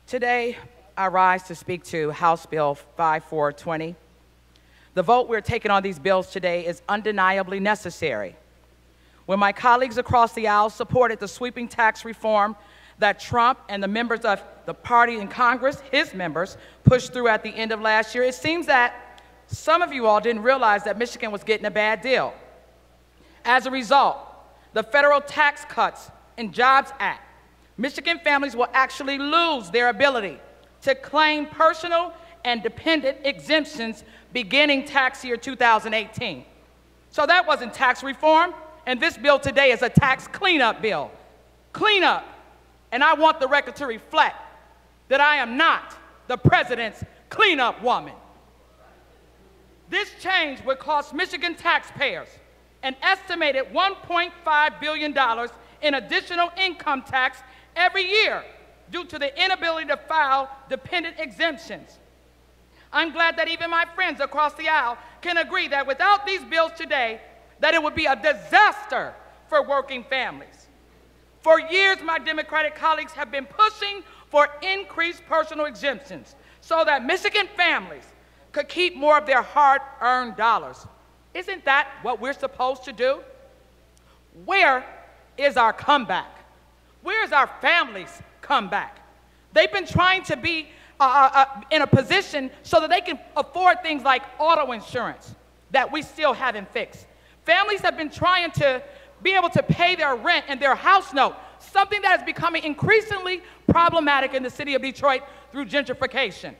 Today, I rise to speak to House Bill 5420. The vote we're taking on these bills today is undeniably necessary. When my colleagues across the aisle supported the sweeping tax reform that Trump and the members of the party in Congress, his members, pushed through at the end of last year, it seems that some of you all didn't realize that Michigan was getting a bad deal. As a result, the Federal Tax Cuts and Jobs Act, Michigan families will actually lose their ability to claim personal and dependent exemptions beginning tax year 2018. So that wasn't tax reform, and this bill today is a tax cleanup bill. Cleanup. And I want the record to reflect that I am not the president's cleanup woman. This change would cost Michigan taxpayers an estimated $1.5 billion in additional income tax every year due to the inability to file dependent exemptions. I'm glad that even my friends across the aisle can agree that without these bills today, that it would be a disaster for working families. For years, my Democratic colleagues have been pushing for increased personal exemptions so that Michigan families could keep more of their hard-earned dollars. Isn't that what we're supposed to do? Where is our comeback? Where is our families' comeback? They've been trying to be in a position so that they can afford things like auto insurance that we still haven't fixed. Families have been trying to be able to pay their rent and their house note, something that is becoming increasingly problematic in the city of Detroit through gentrification.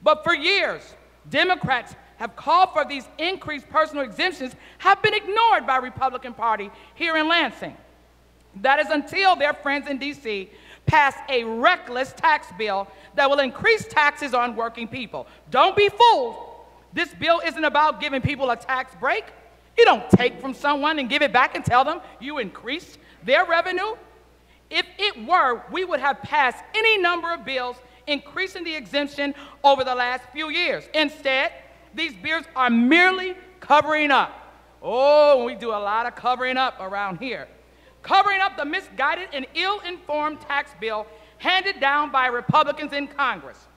But for years, Democrats have called for these increased personal exemptions have been ignored by Republican Party here in Lansing. That is until their friends in D.C. pass a reckless tax bill that will increase taxes on working people. Don't be fooled. This bill isn't about giving people a tax break. You don't take from someone and give it back and tell them you increased their revenue. If it were, we would have passed any number of bills increasing the exemption over the last few years. Instead, these bills are merely covering up. Oh, we do a lot of covering up around here. Covering up the misguided and ill-informed tax bill handed down by Republicans in Congress.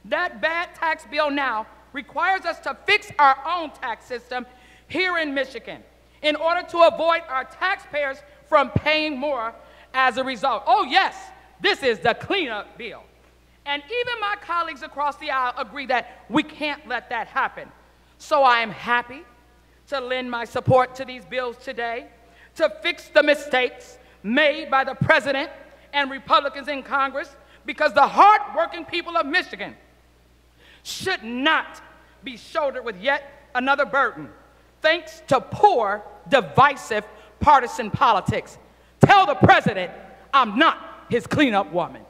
That bad tax bill now requires us to fix our own tax system here in Michigan in order to avoid our taxpayers from paying more as a result. Oh yes, this is the cleanup bill. And even my colleagues across the aisle agree that we can't let that happen. So I am happy to lend my support to these bills today to fix the mistakes made by the president and Republicans in Congress, because the hard-working people of Michigan should not be shouldered with yet another burden, thanks to poor, divisive partisan politics. Tell the president I'm not his cleanup woman.